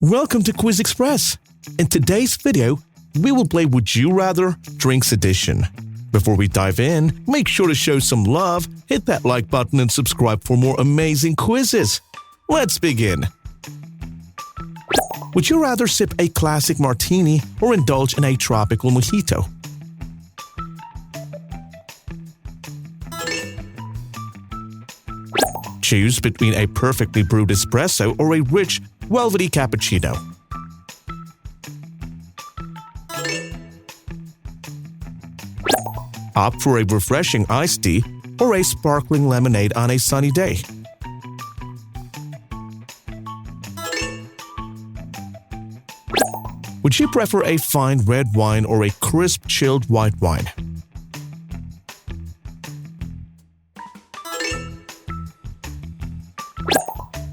Welcome to Quiz Express. In today's video, we will play Would You Rather Drinks Edition. Before we dive in, make sure to show some love, hit that like button and subscribe for more amazing quizzes. Let's begin. Would you rather sip a classic martini or indulge in a tropical mojito? Choose between a perfectly brewed espresso or a rich, velvety cappuccino. Opt for a refreshing iced tea or a sparkling lemonade on a sunny day. Would you prefer a fine red wine or a crisp chilled white wine?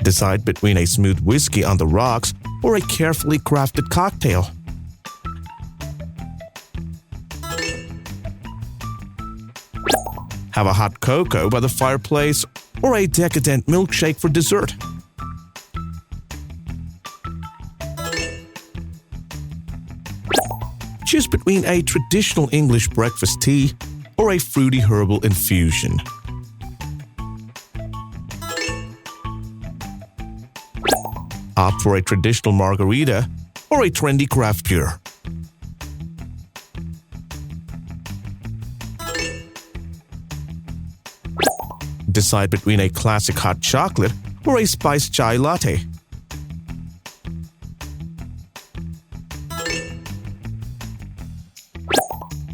Decide between a smooth whiskey on the rocks or a carefully crafted cocktail. Have a hot cocoa by the fireplace or a decadent milkshake for dessert. Choose between a traditional English breakfast tea or a fruity herbal infusion. Opt for a traditional margarita or a trendy craft beer. Decide between a classic hot chocolate or a spiced chai latte.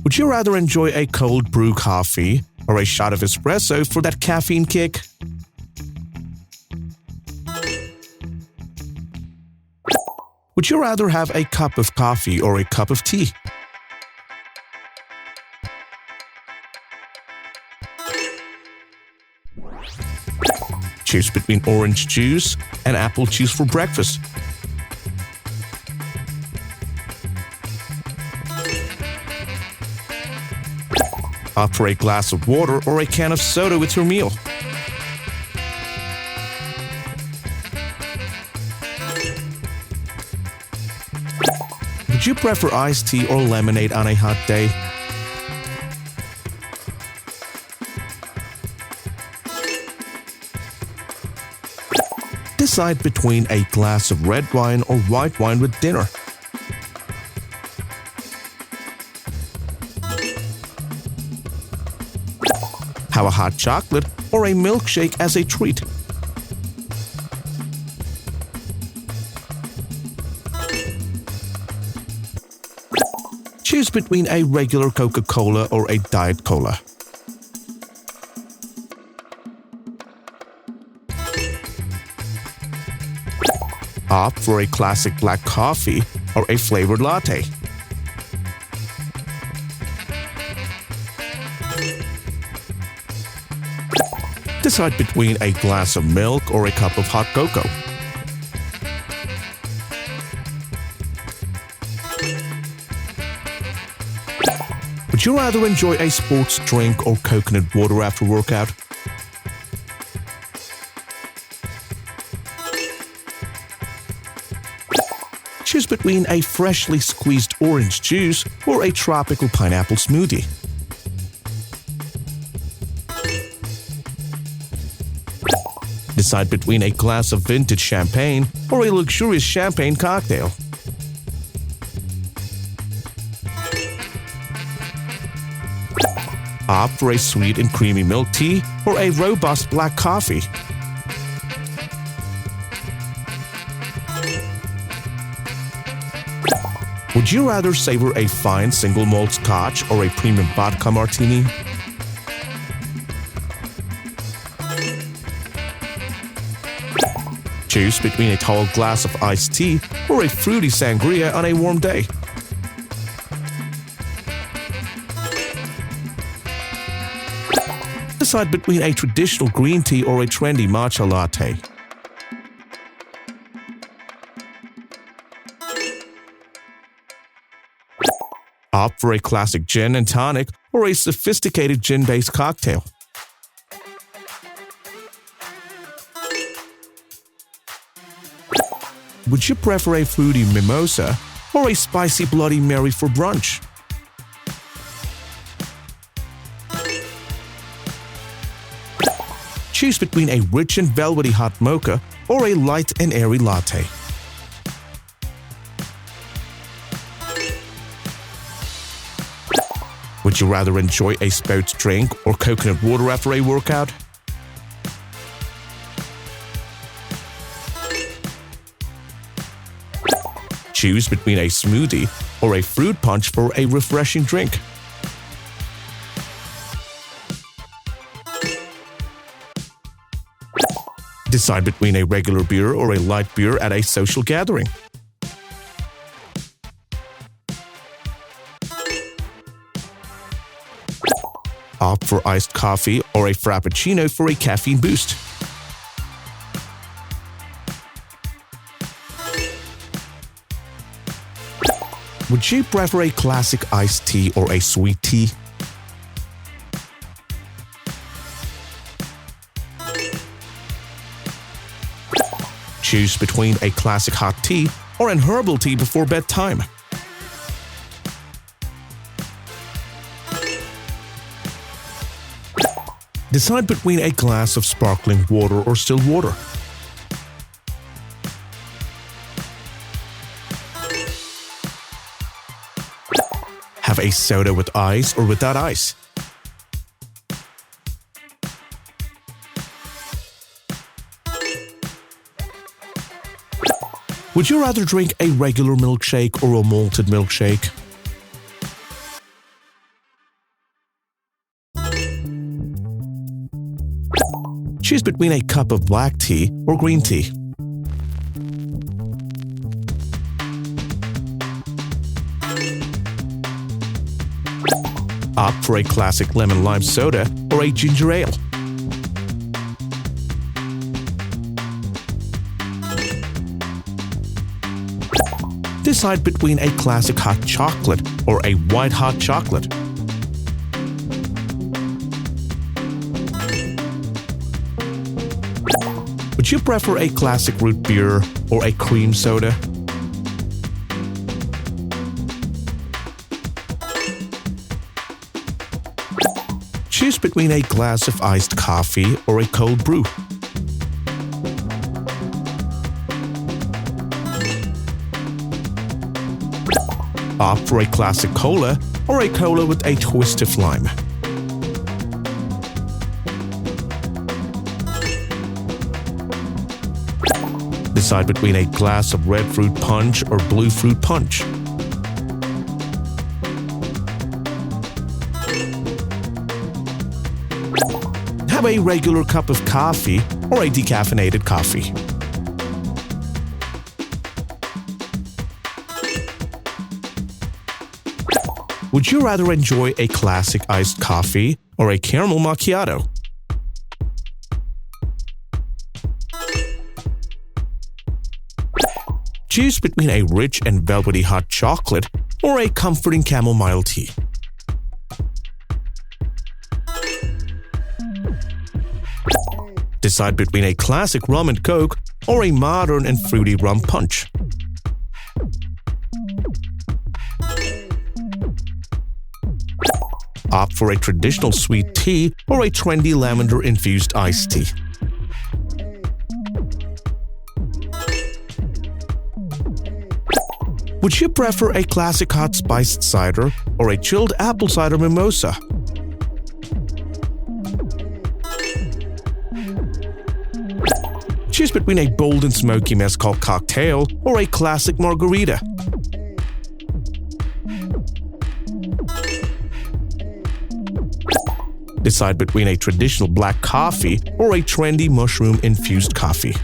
Would you rather enjoy a cold brew coffee or a shot of espresso for that caffeine kick? Would you rather have a cup of coffee or a cup of tea? Choose between orange juice and apple juice for breakfast. Opt for a glass of water or a can of soda with your meal. Would you prefer iced tea or lemonade on a hot day? Decide between a glass of red wine or white wine with dinner. Have a hot chocolate or a milkshake as a treat. Choose between a regular Coca-Cola or a Diet Cola. Opt for a classic black coffee or a flavored latte. Decide between a glass of milk or a cup of hot cocoa. Would you rather enjoy a sports drink or coconut water after workout? Choose between a freshly squeezed orange juice or a tropical pineapple smoothie. Decide between a glass of vintage champagne or a luxurious champagne cocktail. Opt for a sweet and creamy milk tea or a robust black coffee. Would you rather savor a fine single malt scotch or a premium vodka martini? Choose between a tall glass of iced tea or a fruity sangria on a warm day. Decide between a traditional green tea or a trendy matcha latte. Opt for a classic gin and tonic or a sophisticated gin-based cocktail. Would you prefer a fruity mimosa or a spicy Bloody Mary for brunch? Choose between a rich and velvety hot mocha or a light and airy latte. Would you rather enjoy a spouts drink or coconut water after a workout? Choose between a smoothie or a fruit punch for a refreshing drink. Decide between a regular beer or a light beer at a social gathering. Opt for iced coffee or a frappuccino for a caffeine boost. Would you prefer a classic iced tea or a sweet tea? Choose between a classic hot tea or an herbal tea before bedtime. Decide between a glass of sparkling water or still water. Have a soda with ice or without ice. Would you rather drink a regular milkshake or a malted milkshake? Choose between a cup of black tea or green tea. Opt for a classic lemon lime soda or a ginger ale. Decide between a classic hot chocolate or a white hot chocolate. Would you prefer a classic root beer or a cream soda? Choose between a glass of iced coffee or a cold brew. Opt for a classic cola or a cola with a twist of lime. Decide between a glass of red fruit punch or blue fruit punch. Have a regular cup of coffee or a decaffeinated coffee. Would you rather enjoy a classic iced coffee or a caramel macchiato? Choose between a rich and velvety hot chocolate or a comforting chamomile tea. Decide between a classic rum and coke or a modern and fruity rum punch. Opt for a traditional sweet tea or a trendy lavender-infused iced tea. Would you prefer a classic hot spiced cider or a chilled apple cider mimosa? Choose between a bold and smoky mezcal cocktail or a classic margarita. Decide between a traditional black coffee or a trendy mushroom-infused coffee.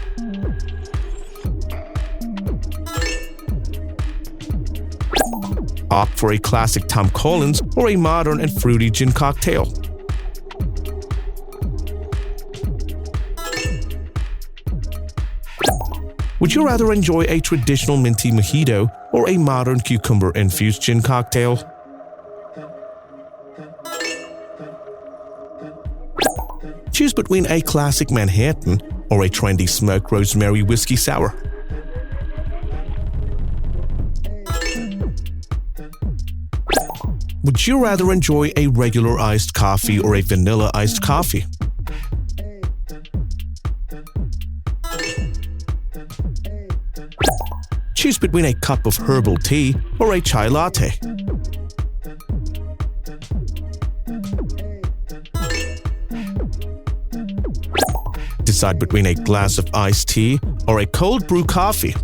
Opt for a classic Tom Collins or a modern and fruity gin cocktail. Would you rather enjoy a traditional minty mojito or a modern cucumber-infused gin cocktail? Choose between a classic Manhattan or a trendy smoked rosemary whiskey sour. Would you rather enjoy a regular iced coffee or a vanilla iced coffee? Choose between a cup of herbal tea or a chai latte. Decide between a glass of iced tea or a cold brew coffee.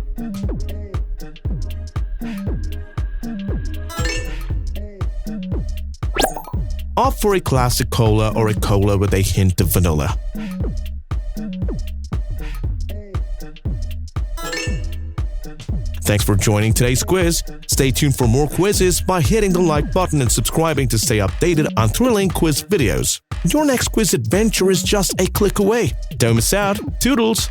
Opt for a classic cola or a cola with a hint of vanilla. Thanks for joining today's quiz. Stay tuned for more quizzes by hitting the like button and subscribing to stay updated on thrilling quiz videos. Your next quiz adventure is just a click away. Don't miss out. Toodles!